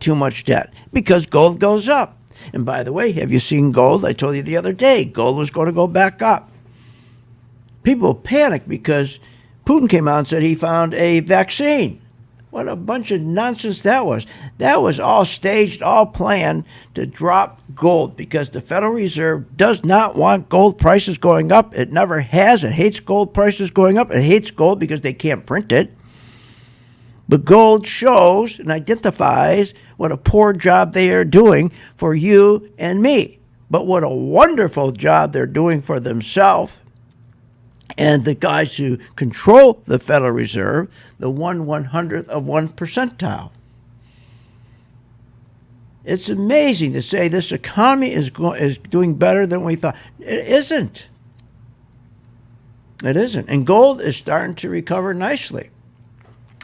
too much debt because gold goes up. And by the way, have you seen gold? I told you the other day, gold was going to go back up. People panicked because Putin came out and said he found a vaccine. What a bunch of nonsense that was. That was all staged, all planned to drop gold because the Federal Reserve does not want gold prices going up. It never has. It hates gold prices going up. It hates gold because they can't print it. But gold shows and identifies what a poor job they are doing for you and me. But what a wonderful job they're doing for themselves and the guys who control the Federal Reserve, the 1/100th of 1%. It's amazing to say this economy is doing better than we thought. It isn't. It isn't. And gold is starting to recover nicely.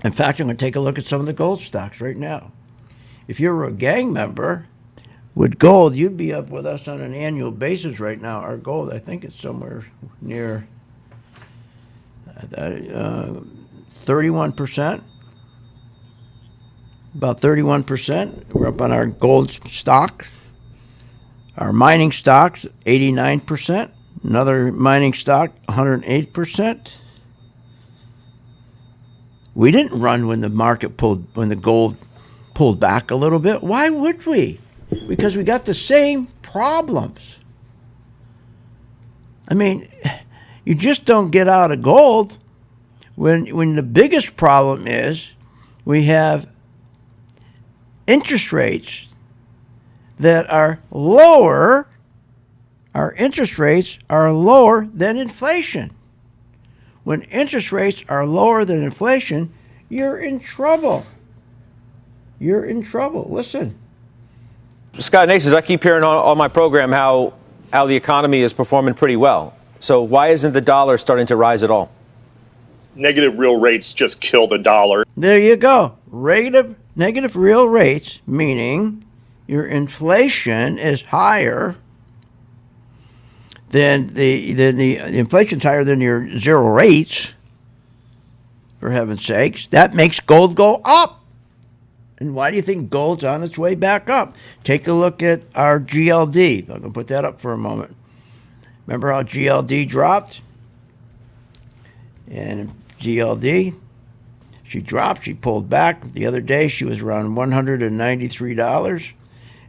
In fact, I'm going to take a look at some of the gold stocks right now. If you're a gang member with gold, you'd be up with us on an annual basis right now. Our gold, I think it's somewhere near 31%. About 31%. We're up on our gold stock. Our mining stocks, 89%. Another mining stock, 108%. We didn't run when the gold pulled back a little bit. Why would we? Because we got the same problems. I mean, you just don't get out of gold when the biggest problem is we have interest rates that are lower. Our interest rates are lower than inflation. When interest rates are lower than inflation, you're in trouble. You're in trouble. Listen. Scott Naces, I keep hearing on my program how the economy is performing pretty well. So why isn't the dollar starting to rise at all? Negative real rates just kill the dollar. There you go. Negative real rates, meaning your inflation is higher than the inflation's higher than your zero rates, for heaven's sakes. That makes gold go up. And why do you think gold's on its way back up? Take a look at our GLD. I'm going to put that up for a moment. Remember how GLD dropped? And GLD, she dropped, she pulled back. The other day she was around $193.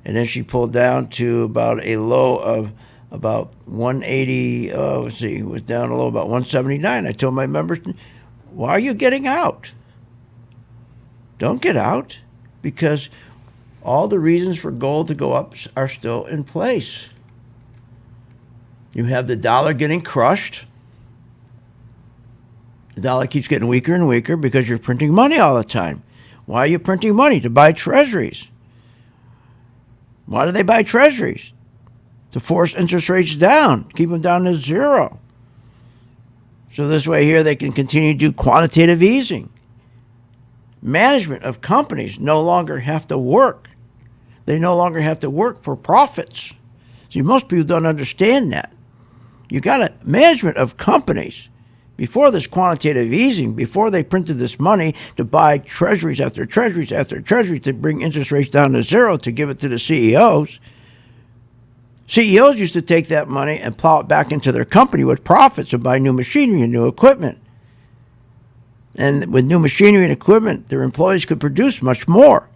And then she pulled down to about a low of about 180, it was down a low about 179. I told my members, why are you getting out? Don't get out, because all the reasons for gold to go up are still in place. You have the dollar getting crushed. The dollar keeps getting weaker and weaker because you're printing money all the time. Why are you printing money? To buy treasuries. Why do they buy treasuries? To force interest rates down, keep them down to zero. So this way here they can continue to do quantitative easing. Management of companies no longer have to work. They no longer have to work for profits. See, most people don't understand that. You got a management of companies before this quantitative easing, before they printed this money to buy treasuries after treasuries after treasuries to bring interest rates down to zero to give it to the CEOs. CEOs used to take that money and plow it back into their company with profits and buy new machinery and new equipment. And with new machinery and equipment, their employees could produce much more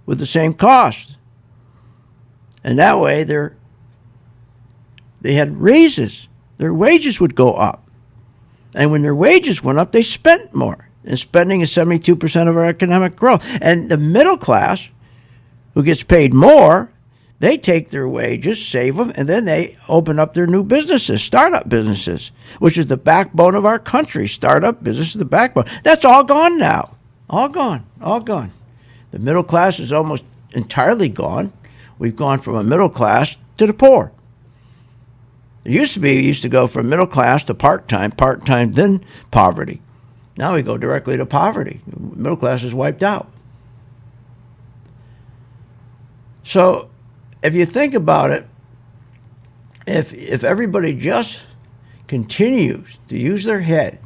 with the same cost. And that way they had raises. Their wages would go up. And when their wages went up, they spent more. And spending is 72% of our economic growth. And the middle class, who gets paid more, they take their wages, save them, and then they open up their new businesses, startup businesses, which is the backbone of our country. Startup business is the backbone. That's all gone now. All gone. All gone. The middle class is almost entirely gone. We've gone from a middle class to the poor. It used to go from middle class to part-time, then poverty. Now we go directly to poverty. Middle class is wiped out. So if you think about it, if everybody just continues to use their head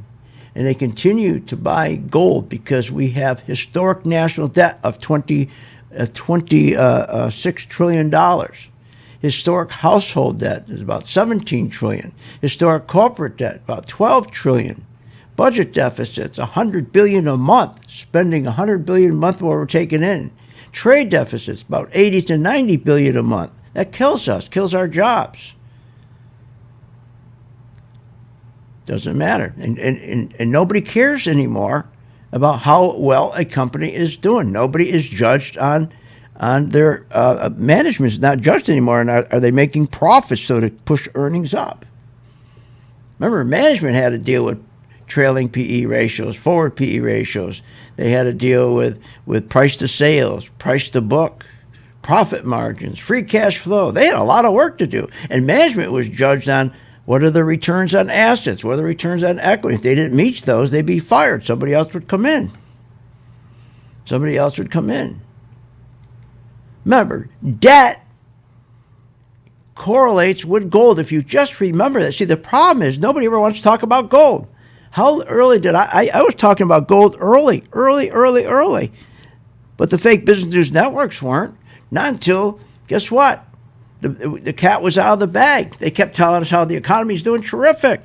and they continue to buy gold because we have historic national debt of $26 trillion. Historic household debt is about $17 trillion. Historic corporate debt, about $12 trillion. Budget deficits, $100 billion a month, spending $100 billion a month while we're taking in. Trade deficits, about $80 to $90 billion a month. That kills us, kills our jobs. Doesn't matter. And nobody cares anymore about how well a company is doing. Nobody is judged on their management is not judged anymore. And are they making profits so to push earnings up? Remember, management had to deal with trailing PE ratios, forward PE ratios. They had to deal with price to sales, price to book, profit margins, free cash flow. They had a lot of work to do. And management was judged on what are the returns on assets, what are the returns on equity. If they didn't meet those, they'd be fired. Somebody else would come in. Remember, debt correlates with gold. If you just remember that. See, the problem is nobody ever wants to talk about gold. How early did I was talking about gold early. But the fake business news networks weren't. Not until, guess what? The cat was out of the bag. They kept telling us how the economy's doing terrific.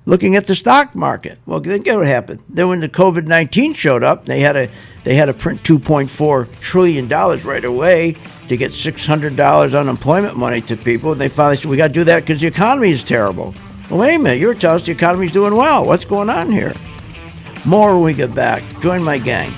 Looking at the stock market. Well, then guess what happened? Then when the COVID-19 showed up, they had to print $2.4 trillion right away to get $600 unemployment money to people. And they finally said, we got to do that because the economy is terrible. Well, wait a minute. You were telling us the economy's doing well. What's going on here? More when we get back. Join my gang.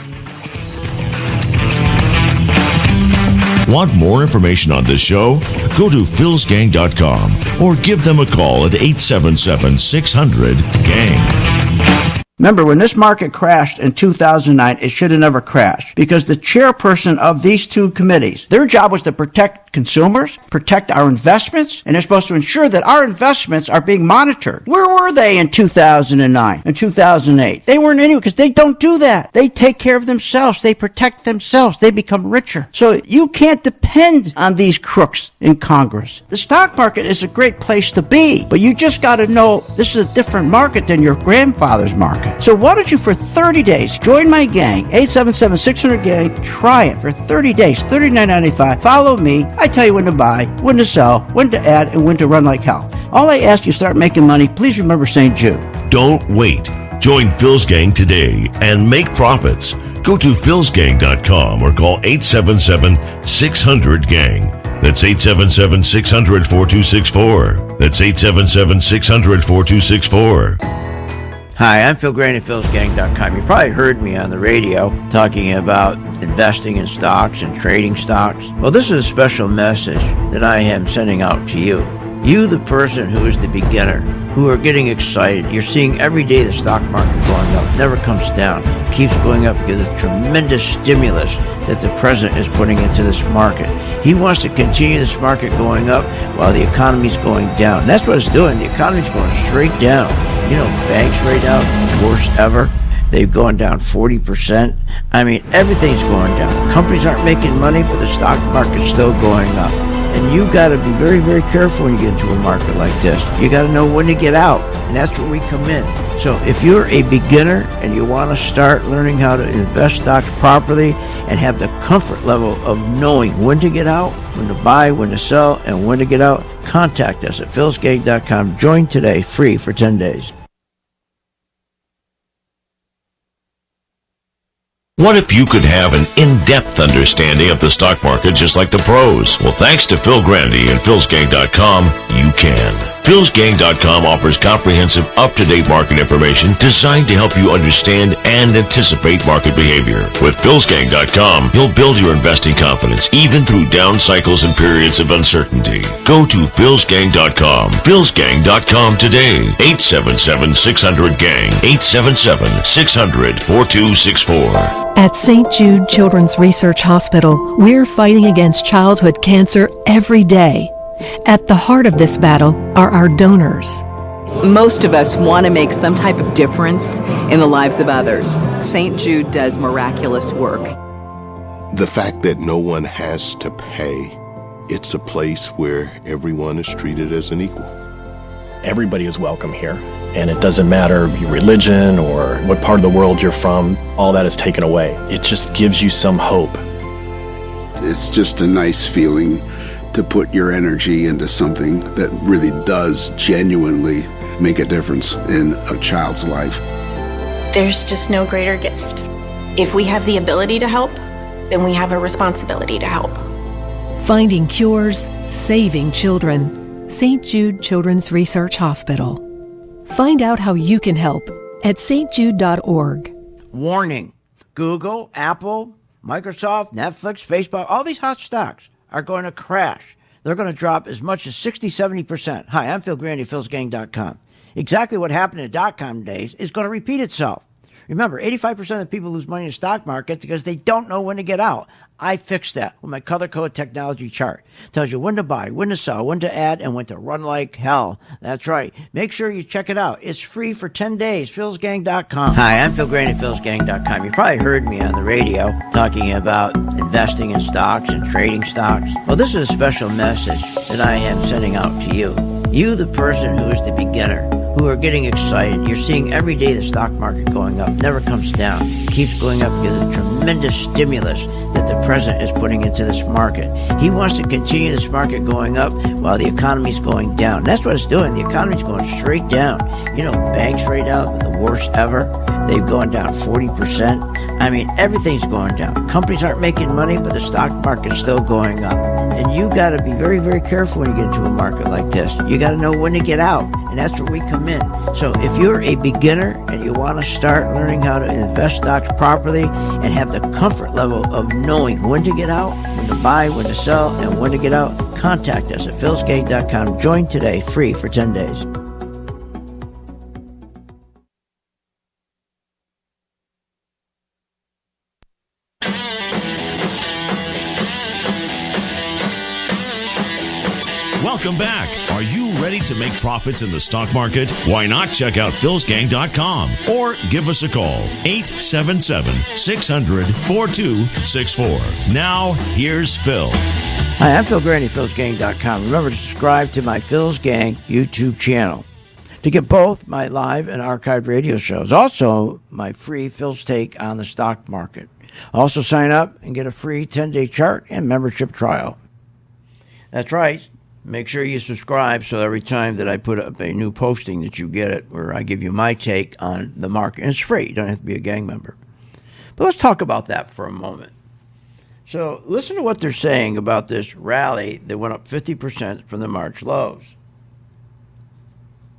Want more information on this show? Go to philsgang.com or give them a call at 877-600-GANG. Remember, when this market crashed in 2009, it should have never crashed because the chairperson of these two committees, their job was to protect consumers, protect our investments, and they're supposed to ensure that our investments are being monitored. Where were they in 2009 and 2008? They weren't anywhere because they don't do that. They take care of themselves. They protect themselves. They become richer. So you can't depend on these crooks in Congress. The stock market is a great place to be, but you just got to know this is a different market than your grandfather's market. So why don't you, for 30 days, join my gang, 877-600-GANG. Try it for 30 days, $39.95. Follow me. I tell you when to buy, when to sell, when to add, and when to run like hell. All I ask you, start making money. Please remember St. Jude. Don't wait. Join Phil's Gang today and make profits. Go to philsgang.com or call 877-600-GANG. That's 877-600-4264. That's 877-600-4264. Hi, I'm Phil Graney, philsgang.com. You probably heard me on the radio talking about investing in stocks and trading stocks. Well, this is a special message that I am sending out to you. You, the person who is the beginner, who are getting excited. You're seeing every day the stock market going up, never comes down, keeps going up because of the tremendous stimulus that the president is putting into this market. He wants to continue this market going up while the economy's going down. And that's what it's doing. The economy's going straight down. You know, banks right now, worst ever. They've gone down 40%. I mean, everything's going down. Companies aren't making money, but the stock market's still going up. And you got to be very, very careful when you get into a market like this. You got to know when to get out, and that's where we come in. So if you're a beginner and you want to start learning how to invest stocks properly and have the comfort level of knowing when to get out, when to buy, when to sell, and when to get out, contact us at philsgang.com. Join today, free for 10 days. What if you could have an in-depth understanding of the stock market just like the pros? Well, thanks to Phil Grandy and philsgang.com, you can. philsgang.com offers comprehensive, up-to-date market information designed to help you understand and anticipate market behavior. With philsgang.com, you'll build your investing confidence even through down cycles and periods of uncertainty. Go to philsgang.com. philsgang.com today. 877-600-GANG. 877-600-4264. At St. Jude Children's Research Hospital, we're fighting against childhood cancer every day. At the heart of this battle are our donors. Most of us want to make some type of difference in the lives of others. St. Jude does miraculous work. The fact that no one has to pay, it's a place where everyone is treated as an equal. Everybody is welcome here, and it doesn't matter your religion or what part of the world you're from. All that is taken away. It just gives you some hope It's just a nice feeling to put your energy into something that really does genuinely make a difference in a child's life. There's just no greater gift. If we have the ability to help, then we have a responsibility to help. Finding cures, saving children. St. Jude Children's Research Hospital. Find out how you can help at stjude.org. Warning: Google, Apple, Microsoft, Netflix, Facebook, all these hot stocks are going to crash. They're going to drop as much as 60-70%. Hi, I'm Phil Grandy, philsgang.com. Exactly what happened in the dot-com days is going to repeat itself. Remember, 85% of people lose money in the stock market because they don't know when to get out. I fixed that with my color code technology chart. Tells you when to buy, when to sell, when to add, and when to run like hell. That's right. Make sure you check it out. It's free for 10 days. philsgang.com. Hi, I'm Phil Grandy, philsgang.com. You probably heard me on the radio talking about investing in stocks and trading stocks. Well, this is a special message that I am sending out to you. You, the person who is the beginner, who are getting excited. You're seeing every day the stock market going up, never comes down. It keeps going up because of the tremendous stimulus that the president is putting into this market. He wants to continue this market going up while the economy's going down. That's what it's doing. The economy's going straight down. You know, banks right now are the worst ever. They've gone down 40%. I mean, everything's going down. Companies aren't making money, but the stock market's still going up. And you got to be very, very careful when you get into a market like this. You got to know when to get out, and that's where we come in. So if you're a beginner and you want to start learning how to invest stocks properly and have the comfort level of knowing when to get out, when to buy, when to sell, and when to get out, contact us at philsgang.com. Join today, free for 10 days. Welcome back. Are you ready to make profits in the stock market? Why not check out philsgang.com or give us a call, 877-600-4264. Now, here's Phil. Hi, I'm Phil Grandy, philsgang.com. Remember to subscribe to my Phil's Gang YouTube channel to get both my live and archived radio shows. Also, my free Phil's Take on the stock market. Also, sign up and get a free 10-day chart and membership trial. That's right. Make sure you subscribe so every time that I put up a new posting that you get it, where I give you my take on the market. And it's free. You don't have to be a gang member. But let's talk about that for a moment. So listen to what they're saying about this rally that went up 50% from the March lows.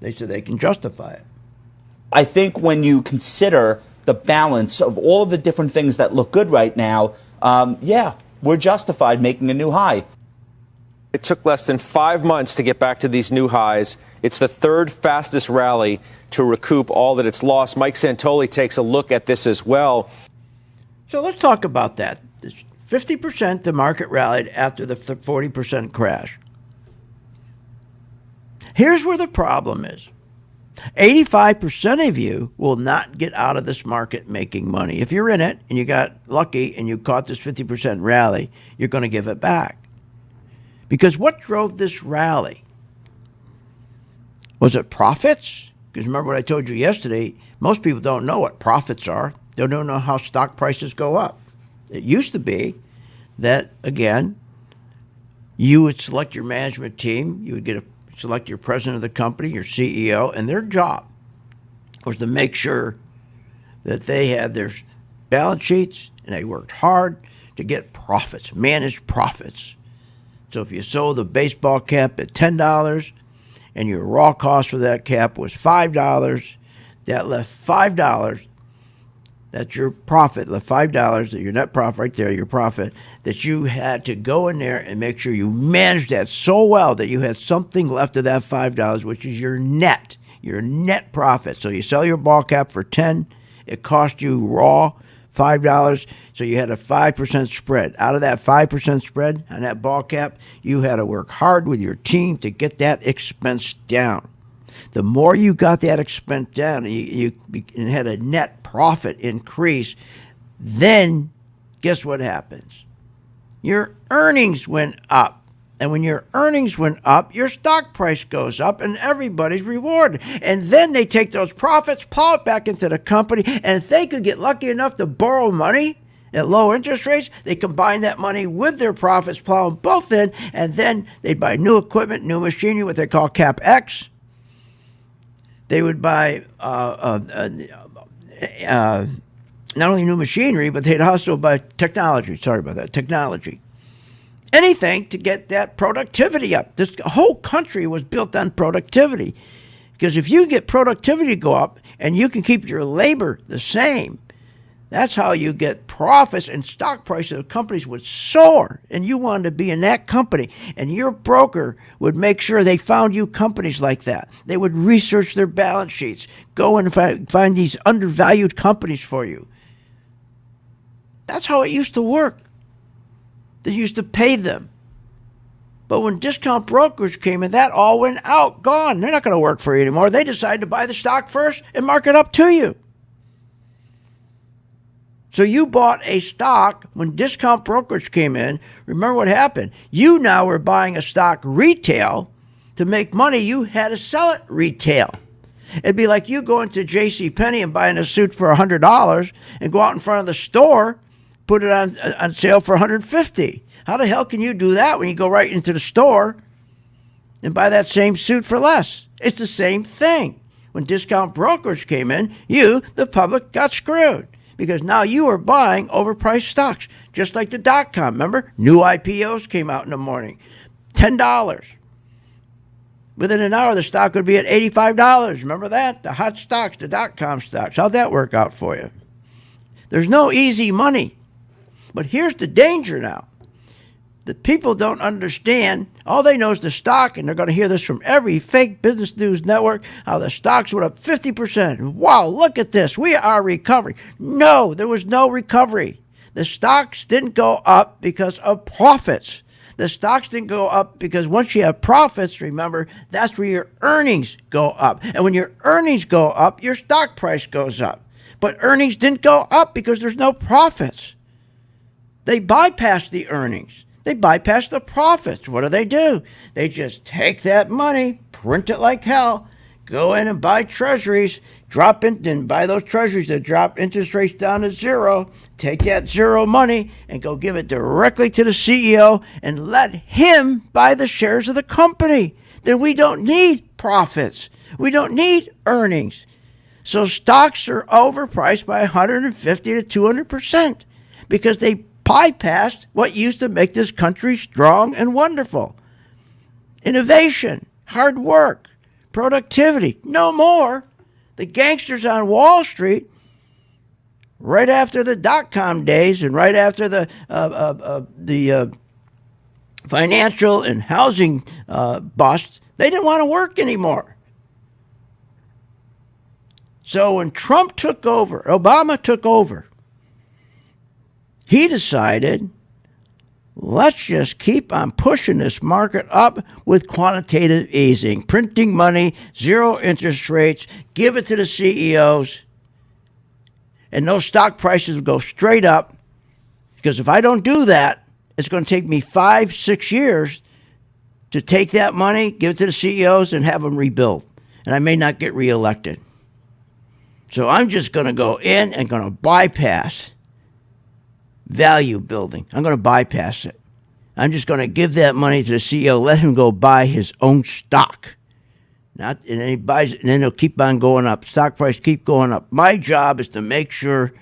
They said they can justify it. I think when you consider the balance of all of the different things that look good right now, we're justified making a new high. It took less than 5 months to get back to these new highs. It's the third fastest rally to recoup all that it's lost. Mike Santoli takes a look at this as well. So let's talk about that. 50% the market rallied after the 40% crash. Here's where the problem is. 85% of you will not get out of this market making money. If you're in it and you got lucky and you caught this 50% rally, you're going to give it back. Because what drove this rally? Was it profits? Because remember what I told you yesterday, most people don't know what profits are. They don't know how stock prices go up. It used to be that, again, you would select your management team, you would select your president of the company, your CEO, and their job was to make sure that they had their balance sheets and they worked hard to get profits, managed profits. So if you sold the baseball cap at $10 and your raw cost for that cap was $5, that left $5. That's your profit, the $5, that your net profit right there, your profit, that you had to go in there and make sure you managed that so well that you had something left of that $5, which is your net profit. So you sell your ball cap for $10, it cost you raw $5, so you had a 5% spread. Out of that 5% spread on that ball cap, you had to work hard with your team to get that expense down. The more you got that expense down, you had a net profit increase, then guess what happens? Your earnings went up. And when your earnings went up, your stock price goes up and everybody's rewarded. And then they take those profits, plow it back into the company, and if they could get lucky enough to borrow money at low interest rates, they combine that money with their profits, plow them both in, and then they'd buy new equipment, new machinery, what they call CapEx. They would buy not only new machinery, but they'd also buy technology. Sorry about that, technology. Anything to get that productivity up. This whole country was built on productivity. Because if you get productivity to go up and you can keep your labor the same, that's how you get profits, and stock prices of companies would soar. And you wanted to be in that company. And your broker would make sure they found you companies like that. They would research their balance sheets, go and find these undervalued companies for you. That's how it used to work. They used to pay them. But when discount brokers came in, that all went out, gone. They're not going to work for you anymore. They decided to buy the stock first and mark it up to you. So you bought a stock when discount brokers came in. Remember what happened? You now were buying a stock retail. To make money, you had to sell it retail. It'd be like you going to JCPenney and buying a suit for $100 and go out in front of the store, put it on sale for $150. How the hell can you do that when you go right into the store and buy that same suit for less? It's the same thing. When discount brokers came in, you, the public, got screwed. Because now you are buying overpriced stocks, just like the .com. Remember? New IPOs came out in the morning. $10. Within an hour, the stock would be at $85. Remember that? The hot stocks, the .com stocks. How'd that work out for you? There's no easy money. But here's the danger now. The people don't understand. All they know is the stock, and they're going to hear this from every fake business news network, how the stocks went up 50%. Wow, look at this. We are recovering. No, there was no recovery. The stocks didn't go up because of profits. The stocks didn't go up because once you have profits, remember, that's where your earnings go up. And when your earnings go up, your stock price goes up. But earnings didn't go up because there's no profits. They bypassed the earnings. They bypass the profits. What do? They just take that money, print it like hell, go in and buy treasuries, drop in and buy those treasuries that drop interest rates down to zero, take that zero money and go give it directly to the CEO and let him buy the shares of the company. Then we don't need profits. We don't need earnings. So stocks are overpriced by 150 to 200% because they bypassed what used to make this country strong and wonderful. Innovation, hard work, productivity, no more. The gangsters on Wall Street, right after the .com days and right after the financial and housing busts, they didn't want to work anymore. So when Trump took over, Obama took over, he decided, let's just keep on pushing this market up with quantitative easing, printing money, zero interest rates, give it to the CEOs, and those stock prices will go straight up. Because if I don't do that, it's going to take me 5-6 years to take that money, give it to the CEOs, and have them rebuild. And I may not get reelected. So I'm just going to go in and going to bypass value building. I'm going to bypass it. I'm just going to give that money to the CEO, let him go buy his own stock. And then he buys it, and then it'll keep on going up. Stock price keep going up. My job is to make sure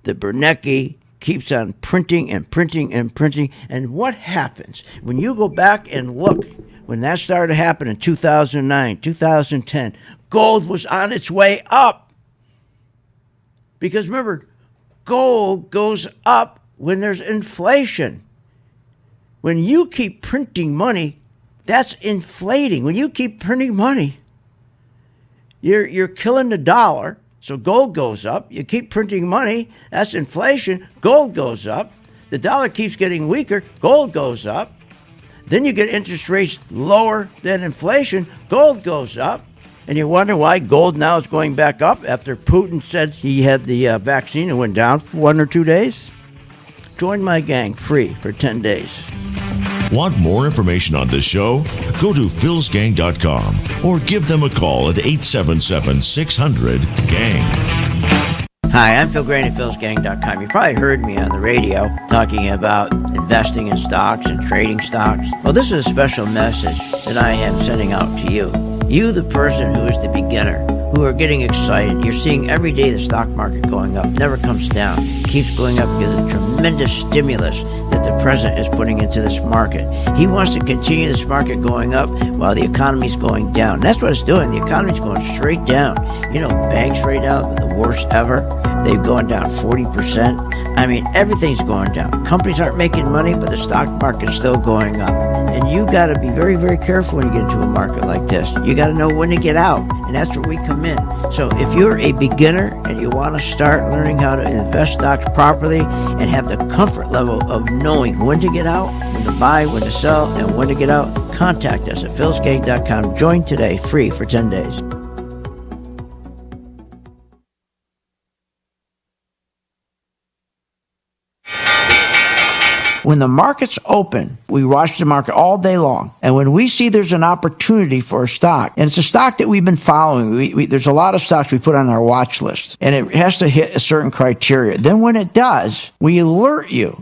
that Bernanke keeps on printing and printing and printing. And what happens when you go back and look, when that started to happen in 2009, 2010, gold was on its way up. Because remember, gold goes up when there's inflation. When you keep printing money, that's inflating. When you keep printing money, you're killing the dollar. So gold goes up. You keep printing money, that's inflation. Gold goes up. The dollar keeps getting weaker. Gold goes up. Then you get interest rates lower than inflation. Gold goes up. And you wonder why gold now is going back up after Putin said he had the vaccine and went down for 1 or 2 days? Join my gang free for 10 days. Want more information on this show? Go to philsgang.com or give them a call at 877-600-GANG. Hi, I'm Phil Grant at philsgang.com. You probably heard me on the radio talking about investing in stocks and trading stocks. Well, this is a special message that I am sending out to you. You, the person who is the beginner, who are getting excited. You're seeing every day the stock market going up, never comes down, keeps going up because of the tremendous stimulus that the president is putting into this market. He wants to continue this market going up while the economy's going down. That's what it's doing. The economy's going straight down. You know, banks right now are the worst ever. They've gone down 40%. I mean, everything's going down. Companies aren't making money, but the stock market's still going up. And you got to be very, very careful when you get into a market like this. You got to know when to get out, and that's where we come in. So if you're a beginner and you want to start learning how to invest stocks properly and have the comfort level of knowing when to get out, when to buy, when to sell, and when to get out, contact us at philsgang.com. Join today, free for 10 days. When the market's open, we watch the market all day long. And when we see there's an opportunity for a stock, and it's a stock that we've been following, there's a lot of stocks we put on our watch list, and it has to hit a certain criteria. Then when it does, we alert you.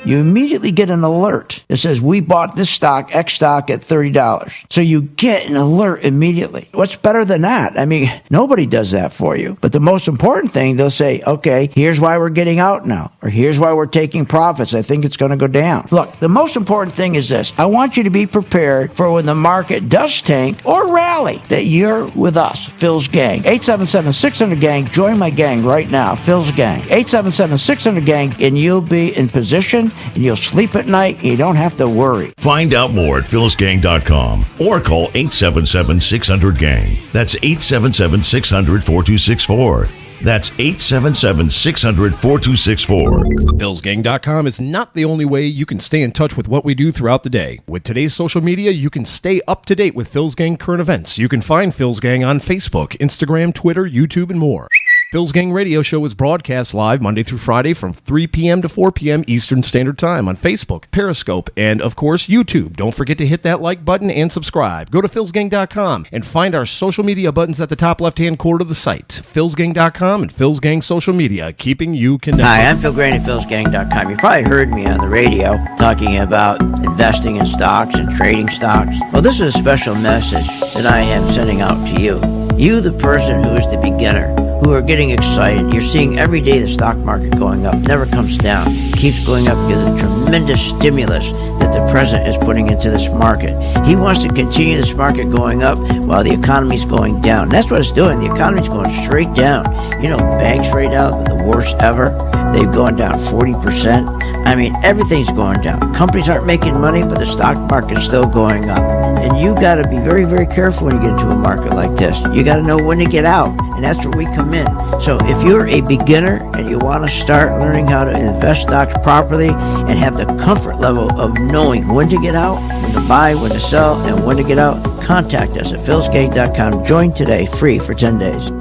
You immediately get an alert that says, we bought this stock, X stock, at $30. So you get an alert immediately. What's better than that? I mean, nobody does that for you. But the most important thing, they'll say, okay, here's why we're getting out now, or here's why we're taking profits. I think it's going to go down. Look, the most important thing is this. I want you to be prepared for when the market does tank or rally, that you're with us, Phil's Gang. 877-600-GANG. Join my gang right now, Phil's Gang. 877-600-GANG, and you'll be in position, and you'll sleep at night, and you don't have to worry. Find out more at philsgang.com or call 877-600-GANG. That's 877-600-4264. That's 877-600-4264. philsgang.com is not the only way you can stay in touch with what we do throughout the day. With today's social media, you can stay up to date with Phil's Gang current events. You can find Phil's Gang on Facebook, Instagram, Twitter, YouTube, and more. Phil's Gang radio show is broadcast live Monday through Friday from 3 p.m. to 4 p.m. Eastern Standard Time on Facebook, Periscope, and, of course, YouTube. Don't forget to hit that like button and subscribe. Go to philsgang.com and find our social media buttons at the top left-hand corner of the site. philsgang.com and Phil's Gang social media, keeping you connected. Hi, I'm Phil Grant at philsgang.com. You probably heard me on the radio talking about investing in stocks and trading stocks. Well, this is a special message that I am sending out to you. You, the person who is the beginner, who are getting excited. You're seeing every day the stock market going up, never comes down, keeps going up because of the tremendous stimulus that the president is putting into this market. He wants to continue this market going up while the economy's going down. That's what it's doing. The economy's going straight down. You know, banks right now are the worst ever. They've gone down 40%. I mean, everything's going down. Companies aren't making money, but the stock market's still going up. And you got to be very, very careful when you get into a market like this. You got to know when to get out, and that's where we come in. So if you're a beginner and you want to start learning how to invest stocks properly and have the comfort level of knowing when to get out, when to buy, when to sell, and when to get out, contact us at philsgang.com. Join today, free for 10 days.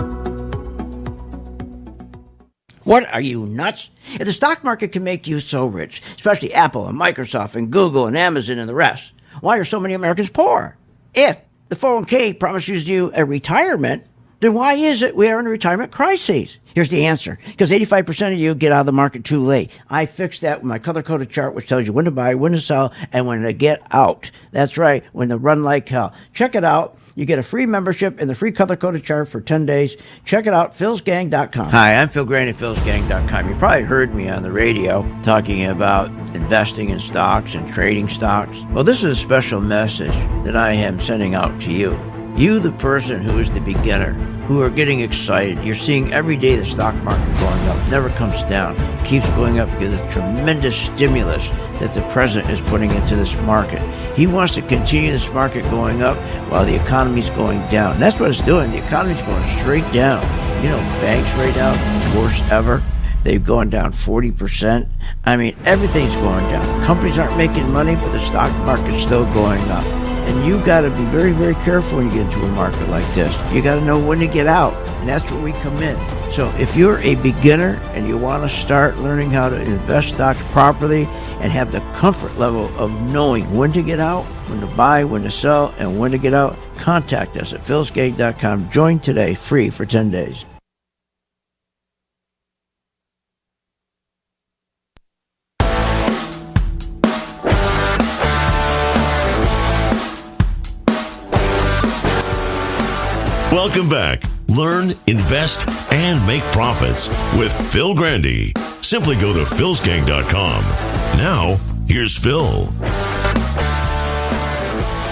What, are you nuts? If the stock market can make you so rich, especially Apple and Microsoft and Google and Amazon and the rest, why are so many Americans poor? If the 401k promises you a retirement, then why is it we are in a retirement crisis? Here's the answer. Because 85% of you get out of the market too late. I fixed that with my color-coded chart, which tells you when to buy, when to sell, and when to get out. That's right, when to run like hell. Check it out. You get a free membership and the free color-coded chart for 10 days. Check it out, philsgang.com. Hi, I'm Phil Grant at philsgang.com. You probably heard me on the radio talking about investing in stocks and trading stocks. Well, this is a special message that I am sending out to you. You, the person who is the beginner, who are getting excited. You're seeing every day the stock market going up, never comes down, keeps going up because of the tremendous stimulus that the president is putting into this market. He wants to continue this market going up while the economy's going down. That's what it's doing. The economy's going straight down. You know, banks right now, worst ever. They've gone down 40%. I mean, everything's going down. Companies aren't making money, but the stock market's still going up. And you got to be very, very careful when you get into a market like this. You got to know when to get out, and that's where we come in. So if you're a beginner and you want to start learning how to invest stocks properly and have the comfort level of knowing when to get out, when to buy, when to sell, and when to get out, contact us at philsgang.com. Join today, free for 10 days. Welcome back. Learn, invest, and make profits with Phil Grandy. Simply go to philsgang.com. Now, here's Phil.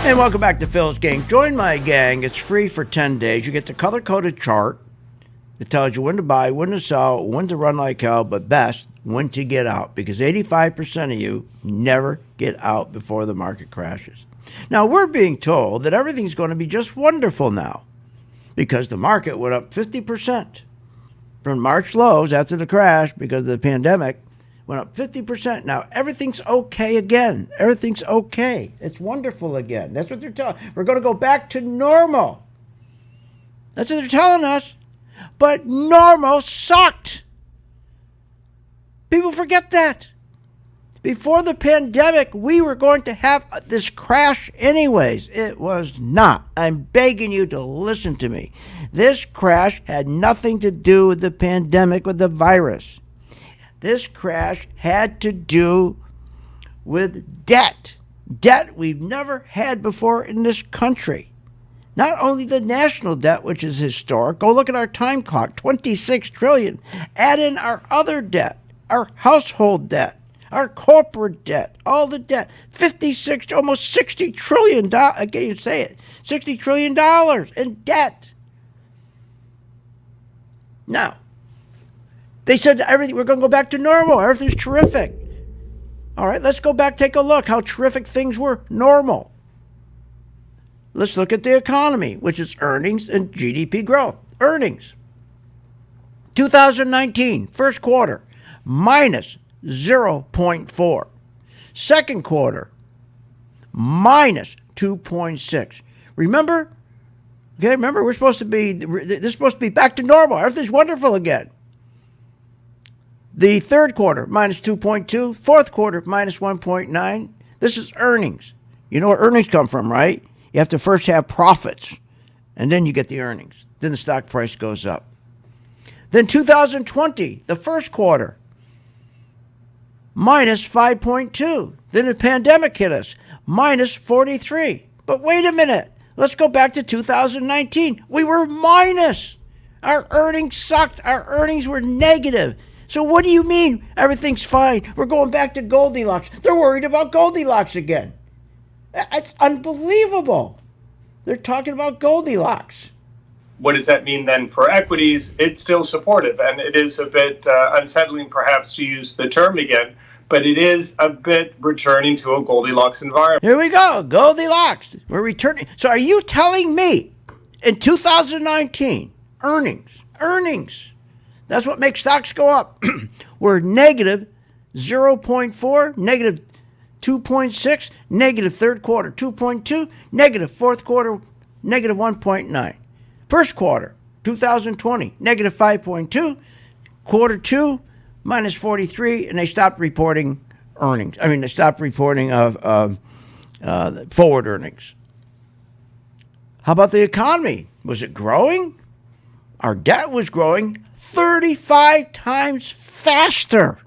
And welcome back to Phil's Gang. Join my gang. It's free for 10 days. You get the color-coded chart. It tells you when to buy, when to sell, when to run like hell, but best, when to get out. Because 85% of you never get out before the market crashes. Now, we're being told that everything's going to be just wonderful now because the market went up 50% from March lows after the crash because of the pandemic. Went up 50%. Now, everything's okay again. Everything's okay. It's wonderful again. That's what they're telling. We're going to go back to normal. That's what they're telling us. But normal sucked. People forget that. Before the pandemic, we were going to have this crash anyways. It was not. I'm begging you to listen to me. This crash had nothing to do with the pandemic, with the virus. This crash had to do with debt. Debt we've never had before in this country. Not only the national debt, which is historic. Go look at our time clock, 26 trillion. Add in our other debt, our household debt, our corporate debt, all the debt. 56, almost $60 trillion. I can't even say it. $60 trillion in debt. Now, they said everything, we're going to go back to normal. Everything's terrific. All right, let's go back, take a look how terrific things were normal. Let's look at the economy, which is earnings and GDP growth. Earnings. 2019, first quarter, minus 0.4. Second quarter, minus 2.6. Remember? Okay, remember, this is supposed to be back to normal. Everything's wonderful again. The third quarter, minus 2.2. Fourth quarter, minus 1.9. This is earnings. You know where earnings come from, right? You have to first have profits, and then you get the earnings. Then the stock price goes up. Then 2020, the first quarter, minus 5.2. Then the pandemic hit us, minus 43. But wait a minute. Let's go back to 2019. We were minus. Our earnings sucked. Our earnings were negative. So what do you mean everything's fine? We're going back to Goldilocks. They're worried about Goldilocks again. It's unbelievable. They're talking about Goldilocks. What does that mean then for equities? It's still supportive, and it is a bit unsettling perhaps to use the term again, but it is a bit returning to a Goldilocks environment. Here we go, Goldilocks. We're returning. So are you telling me in 2019, earnings, that's what makes stocks go up, we're negative 0.4, negative 2.6, negative third quarter 2.2, negative fourth quarter negative 1.9. First quarter 2020 negative 5.2, quarter two minus 43, and they stopped reporting earnings. They stopped reporting of forward earnings. How about the economy? Was it growing? Our debt was growing 35 times faster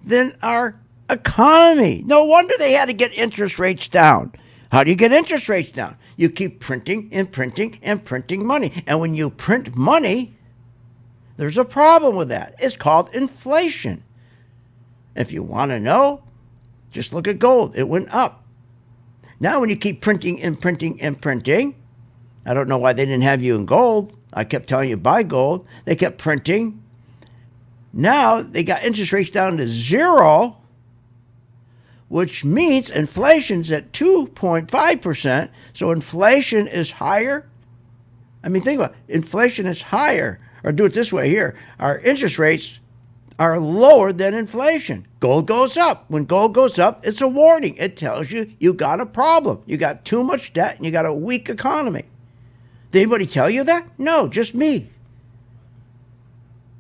than our economy. No wonder they had to get interest rates down. How do you get interest rates down? You keep printing and printing and printing money. And when you print money, there's a problem with that. It's called inflation. If you want to know, just look at gold. It went up. Now when you keep printing and printing and printing, I don't know why they didn't have you in gold. I kept telling you buy gold. They kept printing. Now they got interest rates down to 0, which means inflation's at 2.5%. So inflation is higher. Think about it. Inflation is higher. Or do it this way here. Our interest rates are lower than inflation. Gold goes up. When gold goes up, it's a warning. It tells you you got a problem. You got too much debt and you got a weak economy. Did anybody tell you that? No, just me.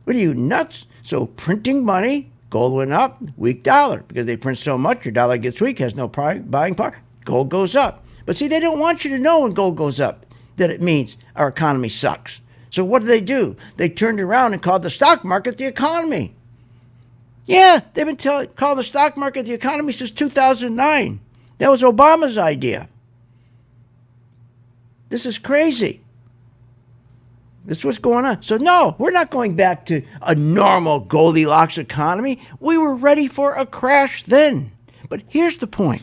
What are you, nuts? So printing money, gold went up, weak dollar. Because they print so much, your dollar gets weak, has no buying power. Gold goes up. But see, they don't want you to know when gold goes up that it means our economy sucks. So what do? They turned around and called the stock market the economy. Yeah, they've been called the stock market the economy since 2009. That was Obama's idea. This is crazy. That's what's going on. So, no, we're not going back to a normal Goldilocks economy. We were ready for a crash then. But here's the point.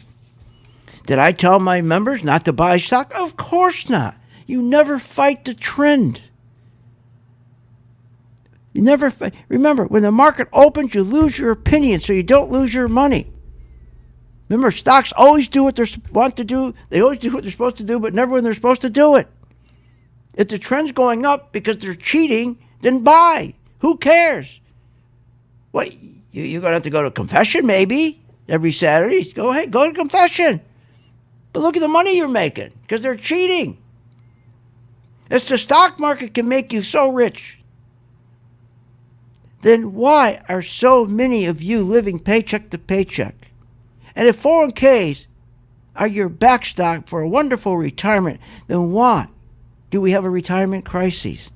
Did I tell my members not to buy stock? Of course not. You never fight the trend. You never fight. Remember, when the market opens, you lose your opinion so you don't lose your money. Remember, stocks always do what they want to do. They always do what they're supposed to do, but never when they're supposed to do it. If the trend's going up because they're cheating, then buy. Who cares? What, you're going to have to go to confession maybe every Saturday. Go ahead, go to confession. But look at the money you're making because they're cheating. If the stock market can make you so rich, then why are so many of you living paycheck to paycheck? And if 401ks are your backstop for a wonderful retirement, then why do we have a retirement crisis?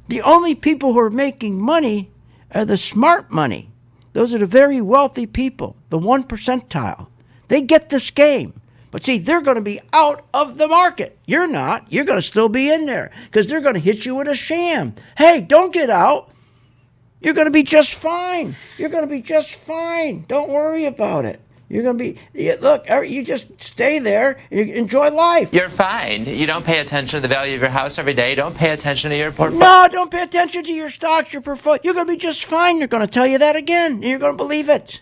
The only people who are making money are the smart money. Those are the very wealthy people, the 1 percentile. They get this game. But see, they're going to be out of the market. You're not. You're going to still be in there because they're going to hit you with a sham. Hey, don't get out. You're going to be just fine. You're going to be just fine. Don't worry about it. You're going to be, look, you just stay there and enjoy life. You're fine. You don't pay attention to the value of your house every day. Don't pay attention to your portfolio. No, don't pay attention to your stocks, your portfolio. You're going to be just fine. They're going to tell you that again, and you're going to believe it.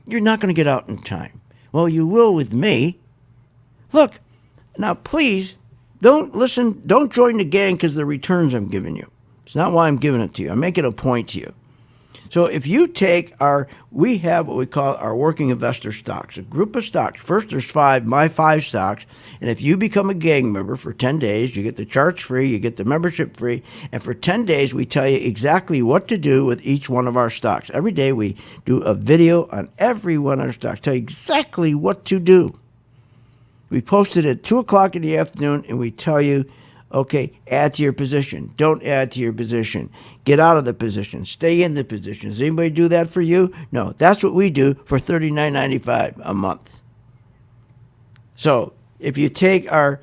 You're not going to get out in time. Well, you will with me. Look, now please, don't join the gang because of the returns I'm giving you. It's not why I'm giving it to you. I'm making a point to you. So if you take we have what we call our working investor stocks, a group of stocks. First, there's my 5 stocks. And if you become a gang member for 10 days, you get the charts free, you get the membership free. And for 10 days, we tell you exactly what to do with each one of our stocks. Every day, we do a video on every one of our stocks, tell you exactly what to do. We post it at 2 o'clock in the afternoon, and we tell you, okay, add to your position. Don't add to your position. Get out of the position. Stay in the position. Does anybody do that for you? No. That's what we do for $39.95 a month. So if you take our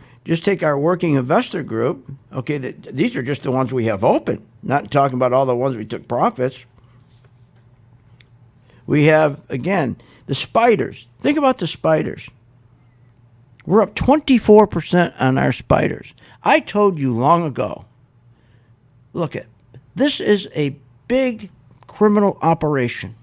working investor group, okay, these are just the ones we have open. Not talking about all the ones we took profits. We have, again, the spiders. Think about the spiders. We're up 24% on our spiders. I told you long ago, look this is a big criminal operation.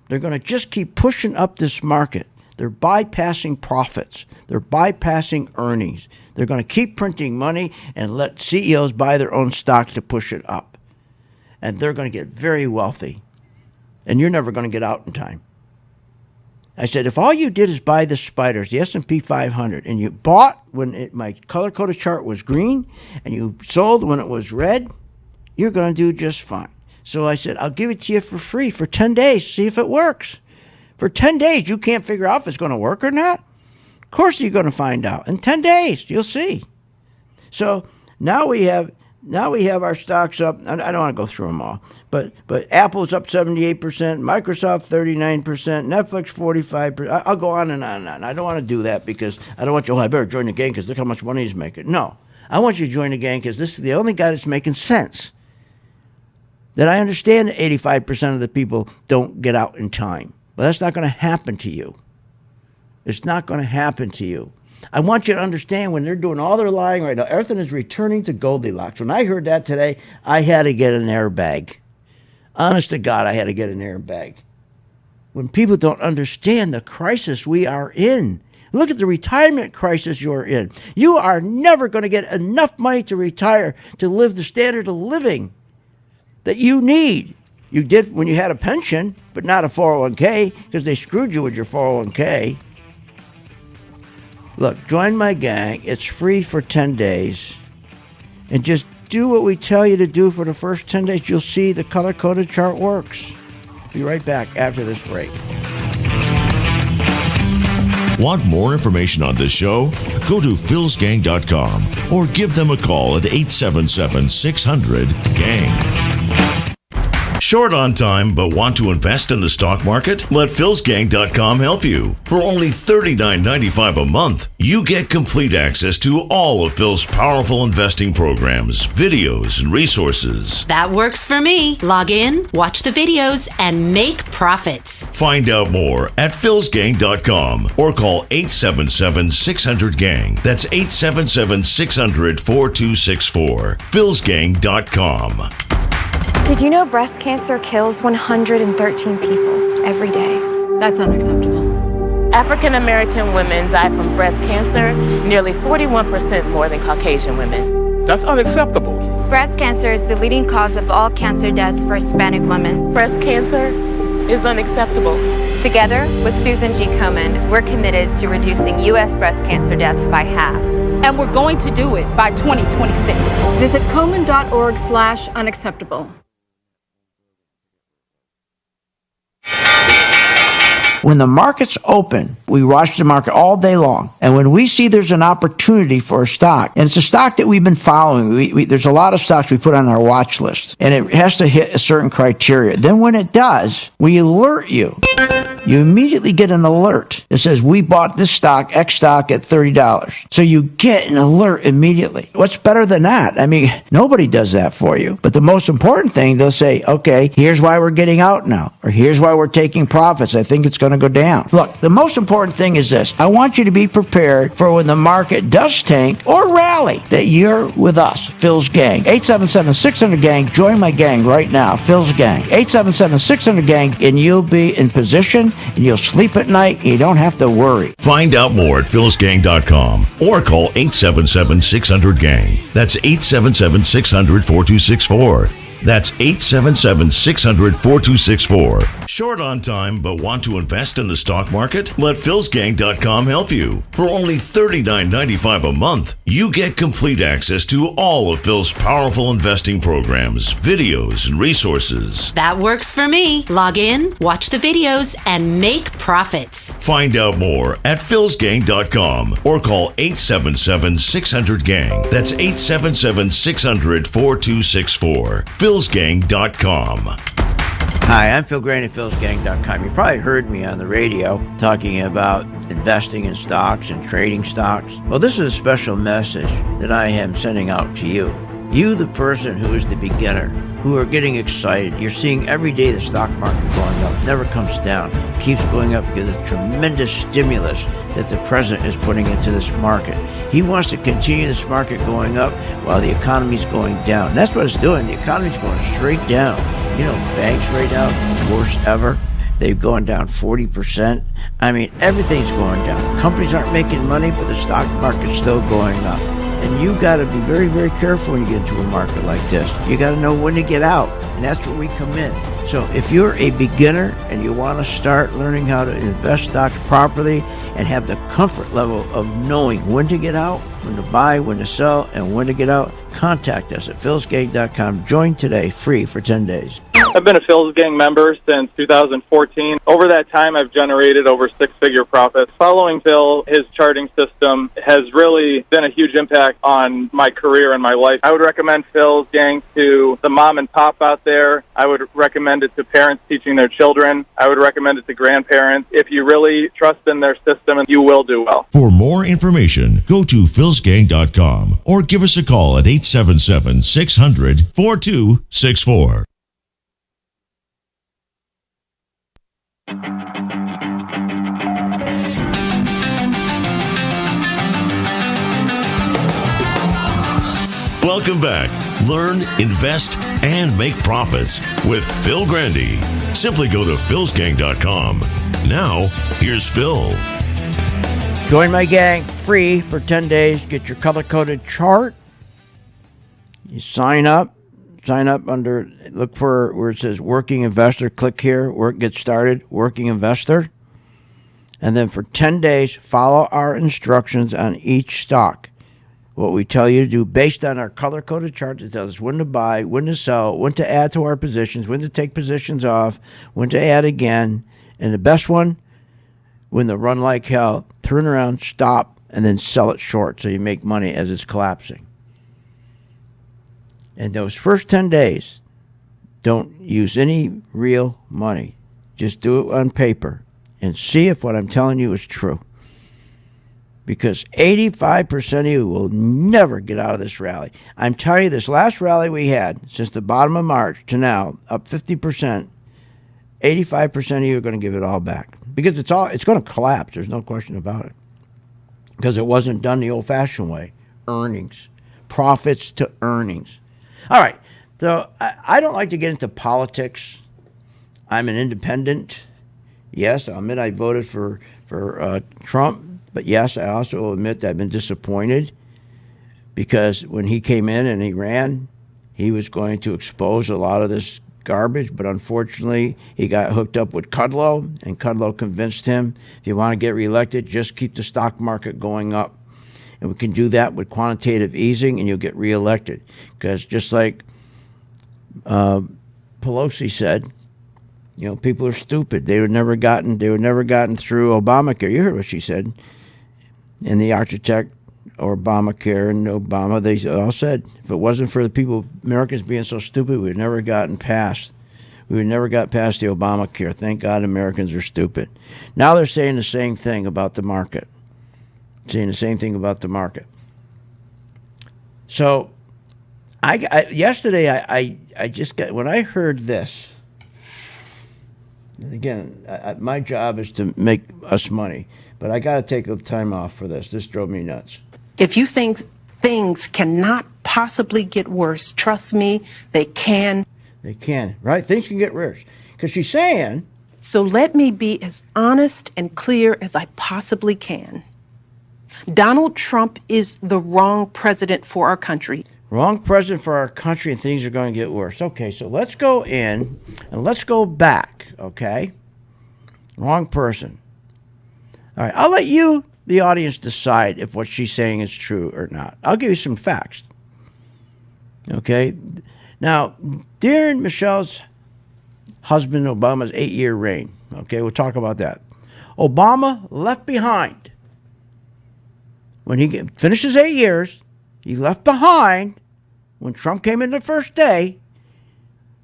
They're going to just keep pushing up this market. They're bypassing profits. They're bypassing earnings. They're going to keep printing money and let CEOs buy their own stock to push it up. And they're going to get very wealthy. And you're never going to get out in time. I said, if all you did is buy the spiders, the S&P 500, and you bought when my color-coded chart was green, and you sold when it was red, you're going to do just fine. So I said, I'll give it to you for free for 10 days, see if it works. For 10 days, you can't figure out if it's going to work or not? Of course you're going to find out. In 10 days, you'll see. So now we have our stocks up. I don't want to go through them all, but Apple's up 78%, Microsoft 39%, Netflix 45%. I'll go on and on and on. I don't want to do that because I don't want you. Oh, I better join the gang because look how much money he's making. No, I want you to join the gang because this is the only guy that's making sense. That I understand that 85% of the people don't get out in time, but that's not going to happen to you. It's not going to happen to you. I want you to understand when they're doing all their lying right now, everything is returning to Goldilocks. When I heard that today, I had to get an airbag. Honest to God, I had to get an airbag. When people don't understand the crisis we are in. Look at the retirement crisis you're in. You are never going to get enough money to retire to live the standard of living that you need. You did when you had a pension, but not a 401k because they screwed you with your 401k. Look, join my gang. It's free for 10 days. And just do what we tell you to do for the first 10 days. You'll see the color-coded chart works. Be right back after this break. Want more information on this show? Go to philsgang.com or give them a call at 877-600-GANG. Short on time but want to invest in the stock market? Let philsgang.com help you. For only $39.95 a month, you get complete access to all of Phil's powerful investing programs, videos, and resources. That works for me. Log in, watch the videos, and make profits. Find out more at philsgang.com or call 877-600-GANG. That's 877-600-4264. philsgang.com. Did you know breast cancer kills 113 people every day? That's unacceptable. African American women die from breast cancer nearly 41% more than Caucasian women. That's unacceptable. Breast cancer is the leading cause of all cancer deaths for Hispanic women. Breast cancer is unacceptable. Together with Susan G. Komen, we're committed to reducing U.S. breast cancer deaths by half. And we're going to do it by 2026. Visit Komen.org/unacceptable. When the market's open, we watch the market all day long. And when we see there's an opportunity for a stock, and it's a stock that we've been following, there's a lot of stocks we put on our watch list, and it has to hit a certain criteria. Then when it does, we alert you. You immediately get an alert that says, we bought this stock, X stock, at $30. So you get an alert immediately. What's better than that? I mean, nobody does that for you. But the most important thing, they'll say, okay, here's why we're getting out now, or here's why we're taking profits. I think it's going to go down. Look, the most important thing is this. I want you to be prepared for when the market does tank or rally, that you're with us, Phil's Gang. 877-600-GANG. Join my gang right now, Phil's Gang. 877-600-GANG, and you'll be in position, and you'll sleep at night, and you don't have to worry. Find out more at philsgang.com or call 877-600-GANG. That's 877-600-4264. That's 877-600-4264. Short on time but want to invest in the stock market? Let philsgang.com help you. For only $39.95 a month, you get complete access to all of Phil's powerful investing programs, videos, and resources. That works for me. Log in, watch the videos, and make profits. Find out more at philsgang.com or call 877-600-GANG. That's 877-600-4264. philsgang.com. Hi, I'm Phil Graney, philsgang.com. You probably heard me on the radio talking about investing in stocks and trading stocks. Well, this is a special message that I am sending out to you. You, the person who is the beginner, who are getting excited. You're seeing every day the stock market going up, never comes down, keeps going up because of the tremendous stimulus that the president is putting into this market. He wants to continue this market going up while the economy's going down. And that's what it's doing. The economy's going straight down. You know, banks right now, worst ever. They've gone down 40%. I mean, everything's going down. Companies aren't making money, but the stock market's still going up. And you got to be very, very careful when you get into a market like this. You got to know when to get out, and that's where we come in. So if you're a beginner and you want to start learning how to invest stocks properly and have the comfort level of knowing when to get out, when to buy, when to sell, and when to get out, contact us at philsgang.com. Join today, free for 10 days. I've been a Phil's Gang member since 2014. Over that time, I've generated over six-figure profits. Following Phil, his charting system has really been a huge impact on my career and my life. I would recommend Phil's Gang to the mom and pop out there. I would recommend it to parents teaching their children. I would recommend it to grandparents. If you really trust in their system, you will do well. For more information, go to philsgang.com or give us a call at 877-600-4264. Welcome back. Learn, invest, and make profits with Phil Grandy. Simply go to philsgang.com. Now, here's Phil. Join my gang free for 10 days. Get your color-coded chart. You sign up under, look for where it says Working Investor. Click here, get started, Working Investor. And then for 10 days, follow our instructions on each stock. What we tell you to do based on our color-coded chart that tells us when to buy, when to sell, when to add to our positions, when to take positions off, when to add again. And the best one, when the run like hell, turn around, stop, and then sell it short so you make money as it's collapsing. And those first 10 days, Don't use any real money. Just do it on paper and see if what I'm telling you is true. Because 85% of you will never get out of this rally. I'm telling you, this last rally we had, since the bottom of March to now, up 50%, 85% of you are going to give it all back. Because it's going to collapse. There's no question about it. Because it wasn't done the old-fashioned way. Earnings. Profits to earnings. All right. So I don't like to get into politics. I'm an independent. Yes, I'll admit I voted for Trump. But yes, I also admit that I've been disappointed because when he came in and he ran, he was going to expose a lot of this garbage. But unfortunately, he got hooked up with Kudlow, and Kudlow convinced him, if you want to get reelected, just keep the stock market going up. And we can do that with quantitative easing, and you'll get reelected. Because just like Pelosi said, you know, people are stupid. They were never gotten through Obamacare. You heard what she said. And the architect, Obamacare and Obama, they all said, if it wasn't for the people, Americans being so stupid, we would never gotten past. We would never got past the Obamacare. Thank God Americans are stupid. Now they're saying the same thing about the market. So, yesterday I just got, when I heard this, and again, my job is to make us money, but I got to take the time off for this. This drove me nuts. If you think things cannot possibly get worse, trust me, they can. They can, right? Things can get worse. Because she's saying... So let me be as honest and clear as I possibly can. Donald Trump is the wrong president for our country. Wrong president for our country, and things are going to get worse. Okay, so let's go in and let's go back, okay? Wrong person. All right, I'll let you, the audience, decide if what she's saying is true or not. I'll give you some facts. Okay? Now, during Michelle's husband Obama's 8-year reign, okay, we'll talk about that. Obama left behind, when he finished his 8 years, he left behind, when Trump came in the first day,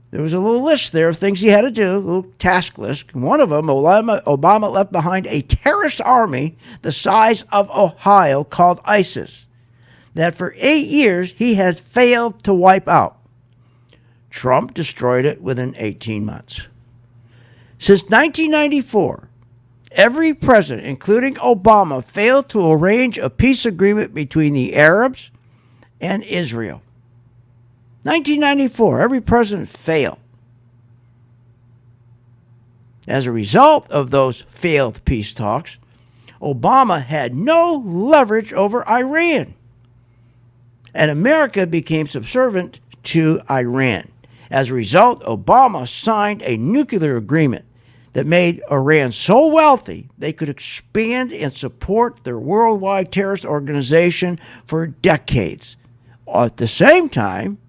there was a little list there of things he had to do, a little task list. One of them, Obama left behind a terrorist army the size of Ohio called ISIS, that for 8 years he had failed to wipe out. Trump destroyed it within 18 months. Since 1994, every president, including Obama, failed to arrange a peace agreement between the Arabs and Israel. 1994, every president failed. As a result of those failed peace talks, Obama had no leverage over Iran. And America became subservient to Iran. As a result, Obama signed a nuclear agreement that made Iran so wealthy they could expand and support their worldwide terrorist organization for decades. At the same time,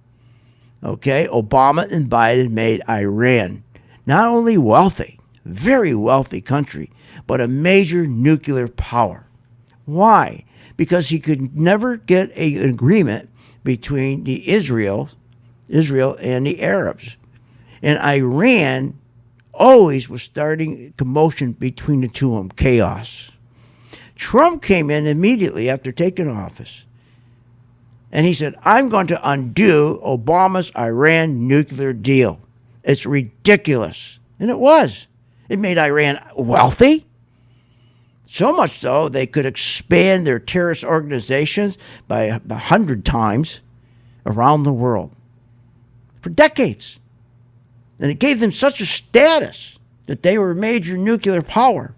okay, Obama and Biden made Iran not only wealthy, very wealthy country, but a major nuclear power. Why? Because he could never get an agreement between the Israel and the Arabs. And Iran always was starting commotion between the two of them, chaos. Trump came in immediately after taking office, and he said, I'm going to undo Obama's Iran nuclear deal. It's ridiculous. And it was. It made Iran wealthy. So much so, they could expand their terrorist organizations by 100 times around the world for decades. And it gave them such a status that they were a major nuclear power.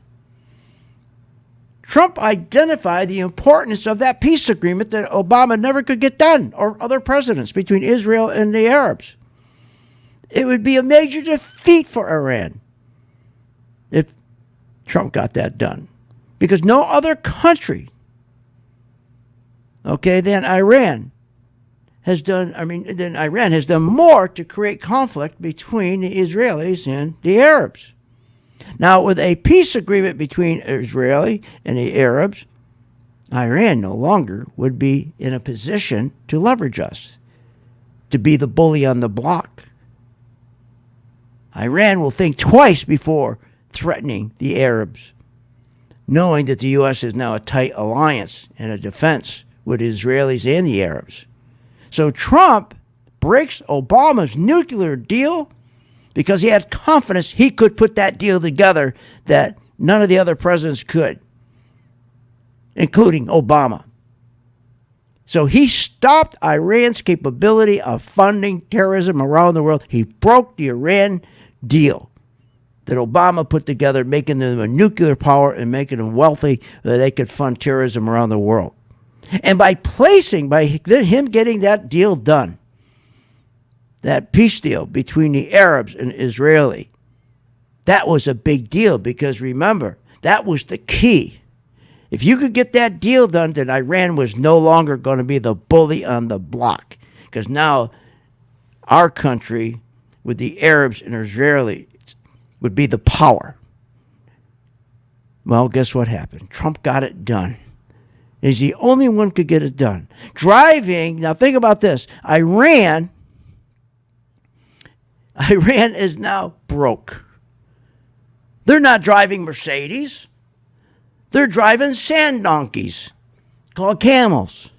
Trump identified the importance of that peace agreement that Obama never could get done, or other presidents, between Israel and the Arabs. It would be a major defeat for Iran if Trump got that done. Because no other country, okay, than Iran has done more to create conflict between the Israelis and the Arabs. Now, with a peace agreement between Israel and the Arabs, Iran no longer would be in a position to leverage us, to be the bully on the block. Iran will think twice before threatening the Arabs, knowing that the U.S. is now a tight alliance and a defense with the Israelis and the Arabs. So Trump breaks Obama's nuclear deal because he had confidence he could put that deal together that none of the other presidents could, including Obama. So he stopped Iran's capability of funding terrorism around the world. He broke the Iran deal that Obama put together, making them a nuclear power and making them wealthy so that they could fund terrorism around the world. And by him getting that deal done, that peace deal between the Arabs and Israeli, that was a big deal because remember, that was the key. If you could get that deal done, then Iran was no longer going to be the bully on the block. Because now our country with the Arabs and Israelis would be the power. Well, guess what happened? Trump got it done. He's the only one who could get it done. Driving, now think about this. Iran is now broke. They're not driving Mercedes. They're driving sand donkeys called camels.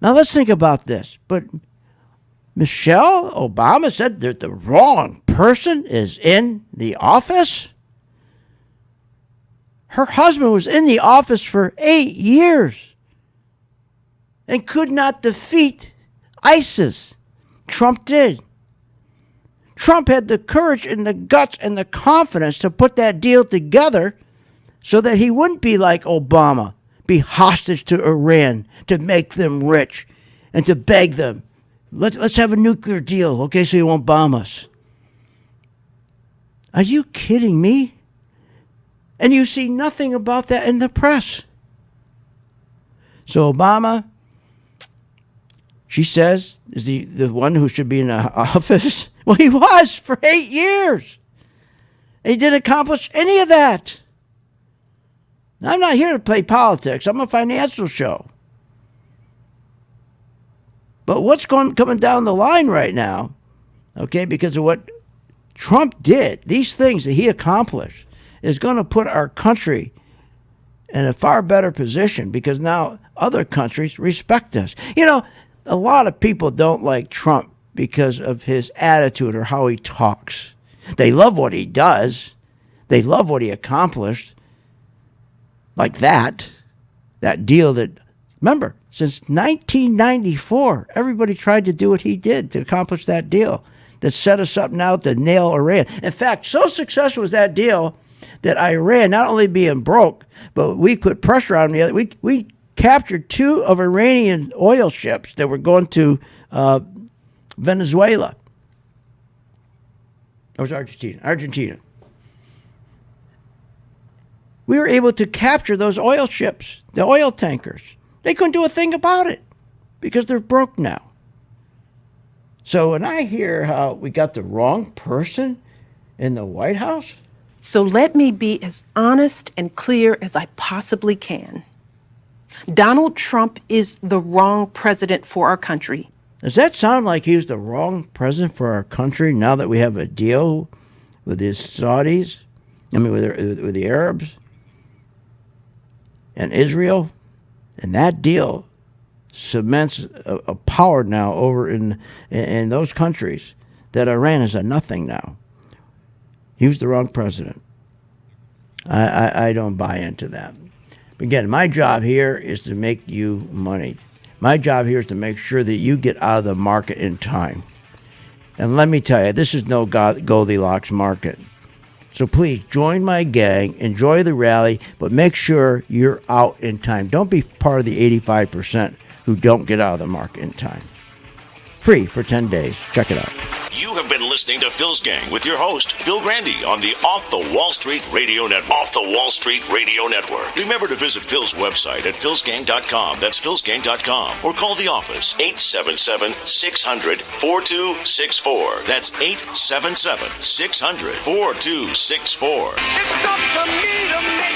Now let's think about this. But Michelle Obama said that the wrong person is in the office. Her husband was in the office for 8 years and could not defeat ISIS. Trump did. Trump had the courage and the guts and the confidence to put that deal together so that he wouldn't be like Obama, be hostage to Iran to make them rich and to beg them, let's have a nuclear deal, okay, so you won't bomb us. Are you kidding me? And you see nothing about that in the press. So Obama, she says, is the one who should be in the office. Well, he was for 8 years. And he didn't accomplish any of that. Now, I'm not here to play politics. I'm a financial show. But what's coming down the line right now, okay, because of what Trump did, these things that he accomplished, is going to put our country in a far better position because now other countries respect us. You know, a lot of people don't like Trump because of his attitude or how he talks. They love what he does. They love what he accomplished. Like that deal that, remember, since 1994, everybody tried to do what he did to accomplish that deal that set us up now to nail Iran. In fact, so successful was that deal that Iran, not only being broke, but we put pressure on the other. We captured 2 of Iranian oil ships that were going to Venezuela. It was Argentina. We were able to capture those oil ships, the oil tankers. They couldn't do a thing about it because they're broke now. So when I hear how we got the wrong person in the White House. So let me be as honest and clear as I possibly can. Donald Trump is the wrong president for our country. Does that sound like he's the wrong president for our country now that we have a deal with the Saudis? I mean, with the Arabs and Israel? And that deal cements a power now over in those countries that Iran is a nothing now. He was the wrong president. I don't buy into that. Again, my job here is to make you money. My job here is to make sure that you get out of the market in time. And let me tell you, this is no Goldilocks market. So please join my gang, enjoy the rally, but make sure you're out in time. Don't be part of the 85% who don't get out of the market in time. Free for 10 days. Check it out. You have been listening to Phil's Gang with your host, Phil Grandy, on the Off the Wall Street Radio Network. Off the Wall Street Radio Network. Remember to visit Phil's website at philsgang.com. That's philsgang.com. Or call the office, 877-600-4264. That's 877-600-4264. It's up to me to